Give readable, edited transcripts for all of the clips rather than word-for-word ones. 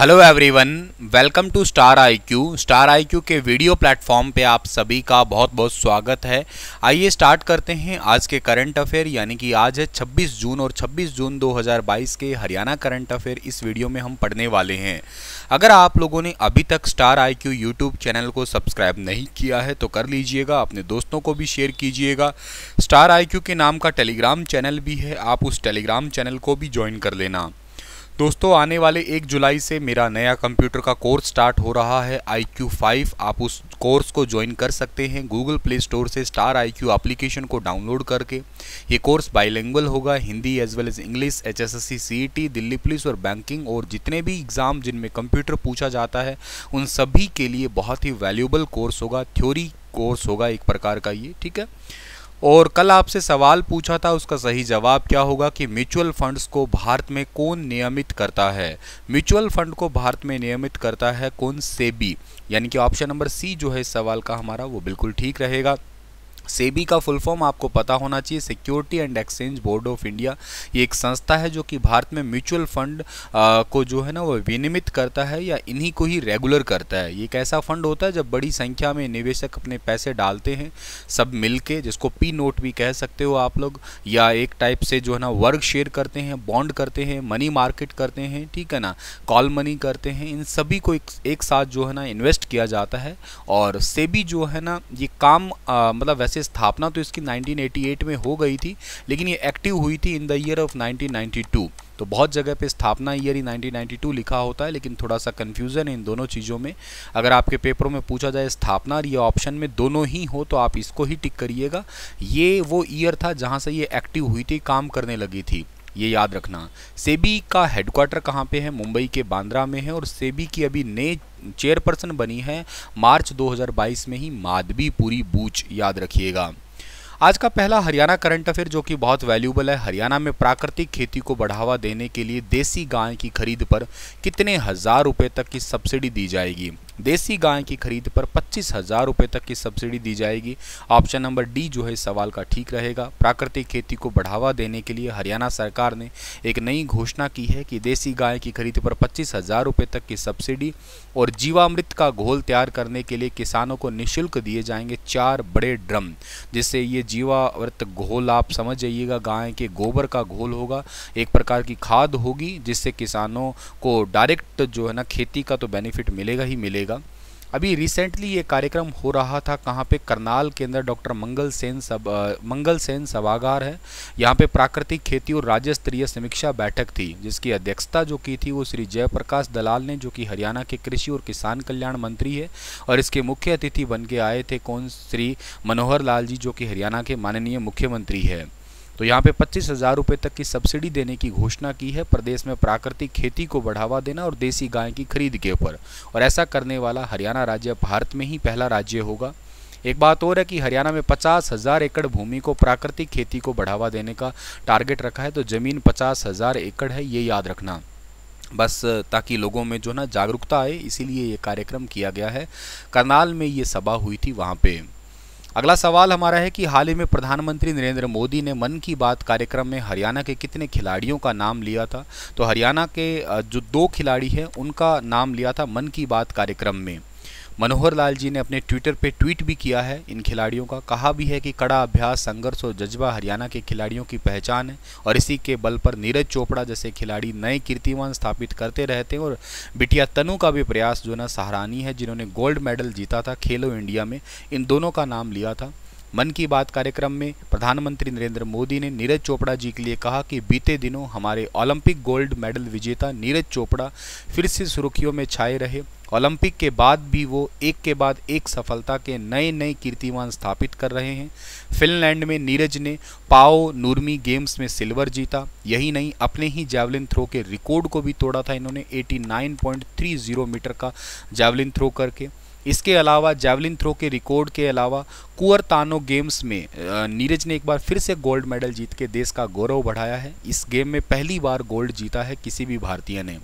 Hello everyone, welcome to star IQ. Star IQ के video platform पे आप सभी का बहुत बहुत स्वागत है। आइए स्टार्ट करते हैं आज के करंट अफेयर, यानी कि आज है 26 जून और 26 जून 2022 के हरियाणा करंट अफेयर इस वीडियो में हम पढ़ने वाले हैं। अगर आप लोगों ने अभी तक स्टार आईक्यू यूट्यूब चैनल को सब्सक्राइब नहीं किया है तो कर लीजिएगा, अपने दोस्तों को भी शेयर कीजिएगा। स्टार आईक्यू के नाम का टेलीग्राम चैनल भी है, आप उस टेलीग्राम चैनल को भी ज्वाइन कर लेना। दोस्तों, आने वाले 1 जुलाई से मेरा नया कंप्यूटर का कोर्स स्टार्ट हो रहा है IQ5। आप उस कोर्स को ज्वाइन कर सकते हैं गूगल प्ले स्टोर से स्टार IQ एप्लीकेशन को डाउनलोड करके। ये कोर्स बाइलिंगुअल होगा, Hindi as well as English, HSSC, CET, Delhi police और बैंकिंग और जितने भी एग्ज़ाम जिनमें कंप्यूटर पूछा जाता है उन सभी के लिए बहुत ही वैल्यूएबल कोर्स होगा। थ्योरी कोर्स होगा एक प्रकार का ये, ठीक है। और कल आपसे सवाल पूछा था, उसका सही जवाब क्या होगा कि म्यूचुअल फंड्स को भारत में कौन नियमित करता है। म्यूचुअल फंड को भारत में नियमित करता है कौन? सेबी, यानी कि ऑप्शन नंबर सी जो है इस सवाल का हमारा वो बिल्कुल ठीक रहेगा। सेबी का फुल फॉर्म आपको पता होना चाहिए, security and exchange board of India. ये एक संस्था है जो कि भारत में म्यूचुअल फंड को जो है ना वो विनियमित करता है या इन्हीं को ही रेगुलर करता है। ये एक ऐसा फंड होता है जब बड़ी संख्या में निवेशक अपने पैसे डालते हैं सब मिलके, जिसको पी नोट भी कह सकते हो आप लोग, या एक टाइप से जो है ना वर्ग शेयर करते हैं, बॉन्ड करते हैं, मनी मार्केट करते हैं, ठीक है ना, कॉल मनी करते हैं। इन सभी को एक साथ जो है ना इन्वेस्ट किया जाता है। और सेबी जो है ना ये काम मतलब वैसे स्थापना तो इसकी 1988 में हो गई थी, लेकिन ये एक्टिव हुई थी इन द ईयर ऑफ 1992। तो बहुत जगह पे स्थापना ईयर ही 1992 लिखा होता है, लेकिन थोड़ा सा कन्फ्यूज़न है इन दोनों चीज़ों में। अगर आपके पेपरों में पूछा जाए स्थापना और ये ऑप्शन में दोनों ही हो तो आप इसको ही टिक करिएगा। ये वो ईयर था जहाँ से ये एक्टिव हुई थी, काम करने लगी थी, ये याद रखना। सेबी का हेडक्वार्टर कहाँ पे है? मुंबई के बांद्रा में है। और सेबी की अभी नई चेयरपर्सन बनी है मार्च 2022 में ही माधवीपुरी बूच, याद रखिएगा। आज का पहला हरियाणा करंट अफेयर जो कि बहुत वैल्यूबल है। हरियाणा में प्राकृतिक खेती को बढ़ावा देने के लिए देसी गाय की खरीद पर कितने हजार रुपए तक की सब्सिडी दी जाएगी? देसी गाय की खरीद पर 25,000 रुपये तक की सब्सिडी दी जाएगी। ऑप्शन नंबर डी जो है इस सवाल का ठीक रहेगा। प्राकृतिक खेती को बढ़ावा देने के लिए हरियाणा सरकार ने एक नई घोषणा की है कि देसी गाय की खरीद पर 25,000 रुपये तक की सब्सिडी और जीवामृत का घोल तैयार करने के लिए किसानों को निःशुल्क दिए जाएंगे 4 बड़े ड्रम, जिससे ये जीवामृत घोल आप समझ जाइएगा गाय के गोबर का घोल होगा, एक प्रकार की खाद होगी, जिससे किसानों को डायरेक्ट जो है ना खेती का तो बेनिफिट मिलेगा ही मिलेगा। अभी रिसेंटली ये कार्यक्रम हो रहा था कहाँ पे? करनाल के अंदर डॉक्टर मंगल सेन सभागार है। यहाँ पे प्राकृतिक खेती और राज्य स्तरीय समीक्षा बैठक थी, जिसकी अध्यक्षता जो की थी वो श्री जयप्रकाश दलाल ने, जो कि हरियाणा के कृषि और किसान कल्याण मंत्री है। और इसके मुख्य अतिथि बन के आए थे कौन? श्री मनोहर लाल जी, जो कि हरियाणा के माननीय मुख्यमंत्री है। तो यहाँ पे 25,000 रुपये तक की सब्सिडी देने की घोषणा की है प्रदेश में प्राकृतिक खेती को बढ़ावा देना और देसी गाय की खरीद के ऊपर। और ऐसा करने वाला हरियाणा राज्य भारत में ही पहला राज्य होगा। एक बात और है कि हरियाणा में 50,000 एकड़ भूमि को प्राकृतिक खेती को बढ़ावा देने का टारगेट रखा है। तो ज़मीन 50,000 एकड़ है, ये याद रखना बस, ताकि लोगों में जो ना जागरूकता आए, इसीलिए ये कार्यक्रम किया गया है। करनाल में ये सभा हुई थी वहाँ पे। अगला सवाल हमारा है कि हाल ही में प्रधानमंत्री नरेंद्र मोदी ने मन की बात कार्यक्रम में हरियाणा के कितने खिलाड़ियों का नाम लिया था? तो हरियाणा के जो 2 खिलाड़ी हैं उनका नाम लिया था मन की बात कार्यक्रम में। मनोहर लाल जी ने अपने ट्विटर पे ट्वीट भी किया है इन खिलाड़ियों का, कहा भी है कि कड़ा अभ्यास, संघर्ष और जज्बा हरियाणा के खिलाड़ियों की पहचान है और इसी के बल पर नीरज चोपड़ा जैसे खिलाड़ी नए कीर्तिमान स्थापित करते रहते हैं। और बिटिया तनु का भी प्रयास जो ना सराहनीय है, जिन्होंने गोल्ड मेडल जीता था खेलो इंडिया में। इन दोनों का नाम लिया था। मन की बात कार्यक्रम में प्रधानमंत्री नरेंद्र मोदी ने नीरज चोपड़ा जी के लिए कहा कि बीते दिनों हमारे ओलंपिक गोल्ड मेडल विजेता नीरज चोपड़ा फिर से सुर्खियों में छाए रहे। ओलंपिक के बाद भी वो एक के बाद एक सफलता के नए नए कीर्तिमान स्थापित कर रहे हैं। फिनलैंड में नीरज ने पाओ नूर्मी गेम्स में सिल्वर जीता। यही नहीं, अपने ही जैवलिन थ्रो के रिकॉर्ड को भी तोड़ा था इन्होंने 89.30 मीटर का जैवलिन थ्रो करके। इसके अलावा जैवलिन थ्रो के रिकॉर्ड के अलावा कुअरतानो गेम्स में नीरज ने एक बार फिर से गोल्ड मेडल जीत के देश का गौरव बढ़ाया है। इस गेम में पहली बार गोल्ड जीता है किसी भी भारतीय ने।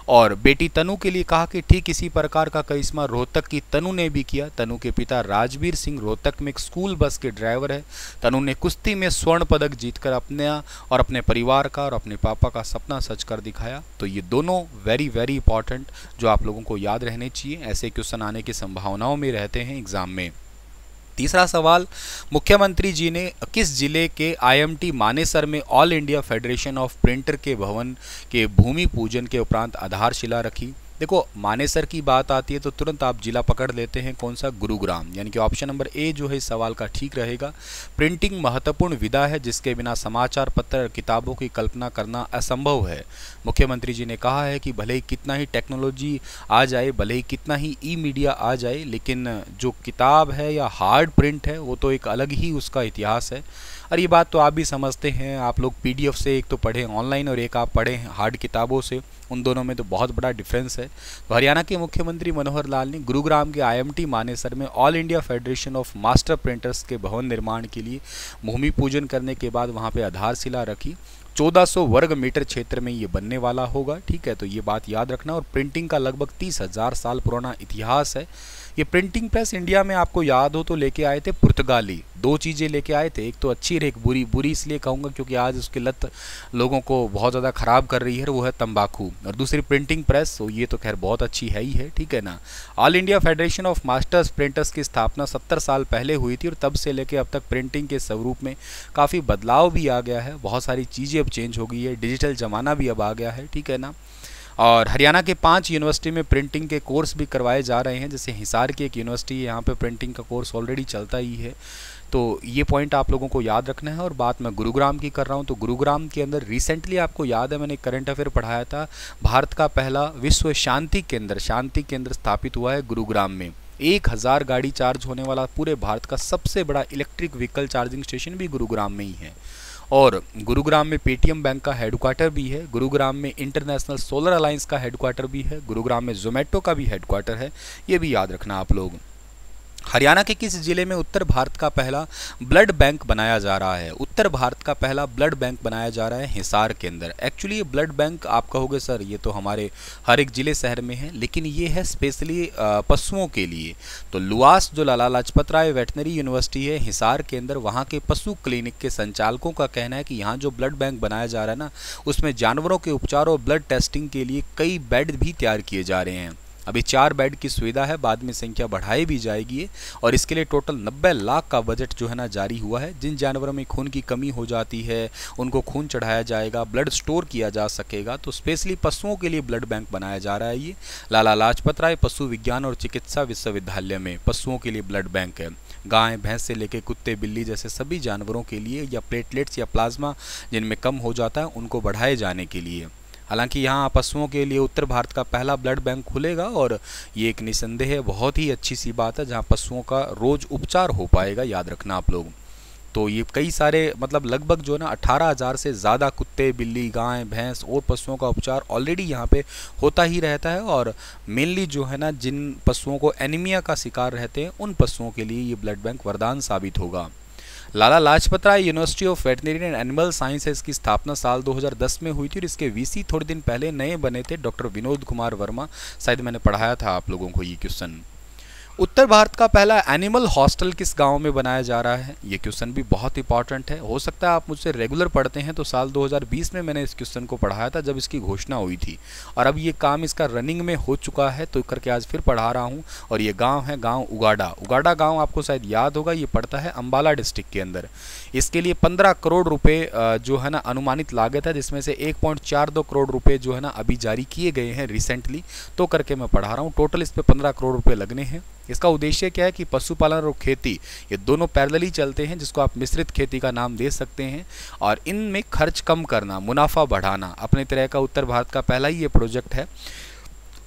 और बेटी तनु के लिए कहा कि ठीक इसी प्रकार का करिश्मा रोहतक की तनु ने भी किया। तनु के पिता राजवीर सिंह रोहतक में एक स्कूल बस के ड्राइवर है। तनु ने कुश्ती में स्वर्ण पदक जीतकर अपने और अपने परिवार का और अपने पापा का सपना सच कर दिखाया। तो ये दोनों वेरी वेरी इंपॉर्टेंट जो आप लोगों को याद रहने चाहिए, ऐसे क्वेश्चन आने की संभावनाओं में रहते हैं एग्जाम में। तीसरा सवाल, मुख्यमंत्री जी ने किस जिले के आईएमटी मानेसर में all India federation of printer के भवन के भूमि पूजन के उपरांत आधारशिला रखी? देखो, मानेसर की बात आती है तो तुरंत आप जिला पकड़ लेते हैं, कौन सा? गुरुग्राम। यानी कि ऑप्शन नंबर ए जो है इस सवाल का ठीक रहेगा। प्रिंटिंग महत्वपूर्ण विधा है जिसके बिना समाचार पत्र और किताबों की कल्पना करना असंभव है। मुख्यमंत्री जी ने कहा है कि भले ही कितना ही टेक्नोलॉजी आ जाए, भले ही कितना ही ई मीडिया आ जाए, लेकिन जो किताब है या हार्ड प्रिंट है वो तो एक अलग ही उसका इतिहास है। और ये बात तो आप भी समझते हैं, आप लोग पीडीएफ से एक तो पढ़ें ऑनलाइन और एक आप पढ़ें हार्ड किताबों से, उन दोनों में तो बहुत बड़ा डिफरेंस है। तो हरियाणा के मुख्यमंत्री मनोहर लाल ने गुरुग्राम के आईएमटी मानेसर में all India federation of master printers के भवन निर्माण के लिए भूमि पूजन करने के बाद वहाँ पे आधारशिला रखी। 1400 वर्ग मीटर क्षेत्र में ये बनने वाला होगा, ठीक है, तो ये बात याद रखना। और प्रिंटिंग का लगभग 30,000 साल पुराना इतिहास है। ये प्रिंटिंग प्रेस इंडिया में आपको याद हो तो लेके आए थे पुर्तगाली। दो चीज़ें लेके आए थे, एक तो अच्छी और एक बुरी। बुरी इसलिए कहूँगा क्योंकि आज उसकी लत लोगों को बहुत ज़्यादा ख़राब कर रही है, वो है तंबाकू। और दूसरी प्रिंटिंग प्रेस, तो ये तो खैर बहुत अच्छी है ही है, ठीक है ना। All India federation of masters printers की स्थापना 70 साल पहले हुई थी और तब से लेके अब तक प्रिंटिंग के स्वरूप में काफ़ी बदलाव भी आ गया है। बहुत सारी चीज़ें अब चेंज हो गई है, डिजिटल ज़माना भी अब आ गया है, ठीक है ना। और हरियाणा के 5 यूनिवर्सिटी में प्रिंटिंग के कोर्स भी करवाए जा रहे हैं। जैसे हिसार की एक यूनिवर्सिटी है, यहाँ पे प्रिंटिंग का कोर्स ऑलरेडी चलता ही है। तो ये पॉइंट आप लोगों को याद रखना है। और बात मैं गुरुग्राम की कर रहा हूँ तो गुरुग्राम के अंदर रिसेंटली आपको याद है मैंने करंट अफेयर पढ़ाया था, भारत का पहला विश्व शांति केंद्र स्थापित हुआ है गुरुग्राम में। 1000 गाड़ी चार्ज होने वाला पूरे भारत का सबसे बड़ा इलेक्ट्रिक व्हीकल चार्जिंग स्टेशन भी गुरुग्राम में ही है। और गुरुग्राम में पेटीएम बैंक का हेडक्वार्टर भी है। गुरुग्राम में इंटरनेशनल सोलर अलायंस का हेडक्वार्टर भी है। गुरुग्राम में जोमेटो का भी हेडक्वार्टर है, ये भी याद रखना आप लोग। हरियाणा के किस जिले में उत्तर भारत का पहला ब्लड बैंक बनाया जा रहा है? उत्तर भारत का पहला ब्लड बैंक बनाया जा रहा है हिसार के अंदर। एक्चुअली ये ब्लड बैंक आप कहोगे सर ये तो हमारे हर एक जिले शहर में है, लेकिन ये है स्पेशली पशुओं के लिए। तो लुआस जो लाला लाजपत राय वेटनरी यूनिवर्सिटी है हिसार के अंदर, वहाँ के पशु क्लिनिक के संचालकों का कहना है कि यहाँ जो ब्लड बैंक बनाया जा रहा है ना, उसमें जानवरों के उपचार और ब्लड टेस्टिंग के लिए कई बेड भी तैयार किए जा रहे हैं। अभी 4 बेड की सुविधा है, बाद में संख्या बढ़ाई भी जाएगी। और इसके लिए टोटल 90 लाख का बजट जो है ना जारी हुआ है। जिन जानवरों में खून की कमी हो जाती है उनको खून चढ़ाया जाएगा, ब्लड स्टोर किया जा सकेगा। तो स्पेशली पशुओं के लिए ब्लड बैंक बनाया जा रहा है। ये लाला लाजपत राय पशु विज्ञान और चिकित्सा विश्वविद्यालय में पशुओं के लिए ब्लड बैंक है। गाय भैंस से लेकर कुत्ते बिल्ली जैसे सभी जानवरों के लिए, या प्लेटलेट्स या प्लाज्मा जिनमें कम हो जाता है उनको बढ़ाए जाने के लिए। हालांकि यहाँ पशुओं के लिए उत्तर भारत का पहला ब्लड बैंक खुलेगा और ये एक निसंदेह बहुत ही अच्छी सी बात है, जहाँ पशुओं का रोज उपचार हो पाएगा, याद रखना आप लोग। तो ये कई सारे मतलब लगभग जो है ना 18,000 से ज़्यादा कुत्ते बिल्ली गाय भैंस और पशुओं का उपचार ऑलरेडी यहाँ पे होता ही रहता है। और मेनली जो है ना जिन पशुओं को एनीमिया का शिकार रहते हैं उन पशुओं के लिए ये ब्लड बैंक वरदान साबित होगा। Lala Lajpat Rai university of veterinary and animal sciences की स्थापना साल 2010 में हुई थी और इसके वीसी थोड़े दिन पहले नए बने थे डॉक्टर विनोद कुमार वर्मा। शायद मैंने पढ़ाया था आप लोगों को ये क्वेश्चन। उत्तर भारत का पहला एनिमल हॉस्टल किस गांव में बनाया जा रहा है? ये क्वेश्चन भी बहुत इंपॉर्टेंट है। हो सकता है आप मुझसे रेगुलर पढ़ते हैं तो साल 2020 में मैंने इस क्वेश्चन को पढ़ाया था जब इसकी घोषणा हुई थी, और अब ये काम इसका रनिंग में हो चुका है तो करके आज फिर पढ़ा रहा हूँ। और ये गांव है गांव उगाड़ा। उगाड़ा गांव आपको शायद याद होगा, ये पड़ता है अम्बाला डिस्ट्रिक्ट के अंदर। इसके लिए 15 करोड़ रुपए जो है ना अनुमानित लागत है, जिसमें से 1.42 करोड़ रुपए जो है ना अभी जारी किए गए हैं रिसेंटली, तो करके मैं पढ़ा रहा हूँ। टोटल इस पे 15 करोड़ रुपए लगने हैं। इसका उद्देश्य क्या है कि पशुपालन और खेती ये दोनों पैरेलली चलते हैं, जिसको आप मिश्रित खेती का नाम दे सकते हैं। और इनमें खर्च कम करना, मुनाफा बढ़ाना अपने तरह का उत्तर भारत का पहला ही ये प्रोजेक्ट है।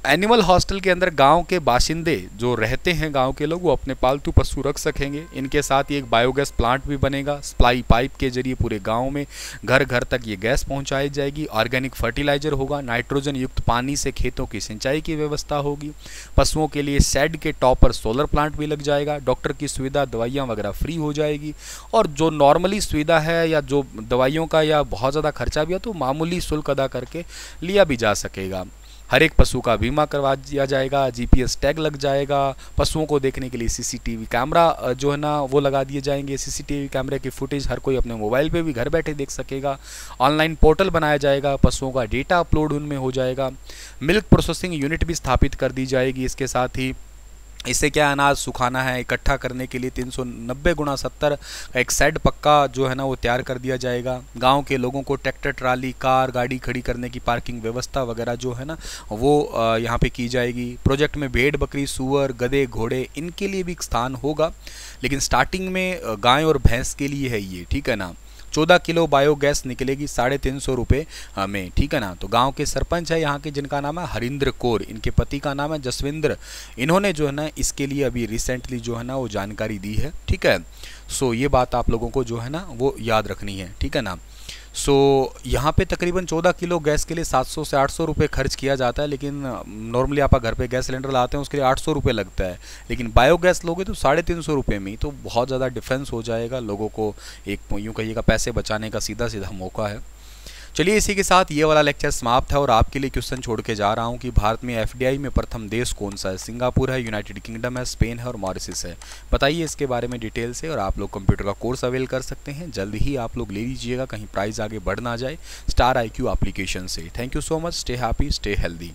एनिमल हॉस्टल के अंदर गांव के बाशिंदे जो रहते हैं, गांव के लोग, वो अपने पालतू पशु रख सकेंगे। इनके साथ ही एक बायोगैस प्लांट भी बनेगा। सप्लाई पाइप के जरिए पूरे गांव में घर घर तक ये गैस पहुंचाई जाएगी। ऑर्गेनिक फर्टिलाइजर होगा। नाइट्रोजन युक्त पानी से खेतों की सिंचाई की व्यवस्था होगी। पशुओं के लिए शेड के टॉप पर सोलर प्लांट भी लग जाएगा। डॉक्टर की सुविधा, दवाइयाँ वगैरह फ्री हो जाएगी। और जो नॉर्मली सुविधा है या जो दवाइयों का या बहुत ज़्यादा खर्चा भी है तो मामूली शुल्क अदा करके लिया भी जा सकेगा। हर एक पशु का बीमा करवा दिया जाएगा, जीपीएस टैग लग जाएगा, पशुओं को देखने के लिए सीसीटीवी कैमरा जो है ना वो लगा दिए जाएंगे। सीसीटीवी कैमरे की फुटेज हर कोई अपने मोबाइल पे भी घर बैठे देख सकेगा। ऑनलाइन पोर्टल बनाया जाएगा, पशुओं का डेटा अपलोड उनमें हो जाएगा। मिल्क प्रोसेसिंग यूनिट भी स्थापित कर दी जाएगी। इसके साथ ही इससे क्या अनाज सुखाना है इकट्ठा करने के लिए 390x70 का एक सेट पक्का जो है ना वो तैयार कर दिया जाएगा। गांव के लोगों को ट्रैक्टर, ट्राली, कार, गाड़ी खड़ी करने की पार्किंग व्यवस्था वगैरह जो है ना वो यहाँ पे की जाएगी। प्रोजेक्ट में भेड़, बकरी, सूअर, गधे, घोड़े इनके लिए भी एक स्थान होगा, लेकिन स्टार्टिंग में गाय और भैंस के लिए है ये, ठीक है ना। 14 किलो बायोगैस निकलेगी 350 रुपये में, ठीक है ना। तो गांव के सरपंच है यहाँ के, जिनका नाम है हरिंद्र कौर, इनके पति का नाम है जसविंद्र। इन्होंने जो है ना इसके लिए अभी रिसेंटली जो है ना वो जानकारी दी है, ठीक है। सो ये बात आप लोगों को जो है ना वो याद रखनी है, ठीक है ना। सो यहाँ पे तकरीबन 14 किलो गैस के लिए 700 से 800 रुपये खर्च किया जाता है, लेकिन नॉर्मली आप घर पे गैस सिलेंडर लाते हैं उसके लिए 800 रुपये लगता है, लेकिन बायोगैस लोगे तो 350 रुपये में ही, तो बहुत ज़्यादा डिफरेंस हो जाएगा। लोगों को एक यूँ कहिएगा पैसे बचाने का सीधा सीधा मौका है। चलिए इसी के साथ ये वाला लेक्चर समाप्त है और आपके लिए क्वेश्चन छोड़ के जा रहा हूँ कि भारत में एफडीआई में प्रथम देश कौन सा है। सिंगापुर है, यूनाइटेड किंगडम है, स्पेन है और मॉरिशस है। बताइए इसके बारे में डिटेल से, और आप लोग कंप्यूटर का कोर्स अवेल कर सकते हैं। जल्द ही आप लोग ले लीजिएगा, कहीं प्राइस आगे बढ़ ना जाए स्टार IQ एप्लीकेशन से। Thank you so much, stay happy, stay healthy.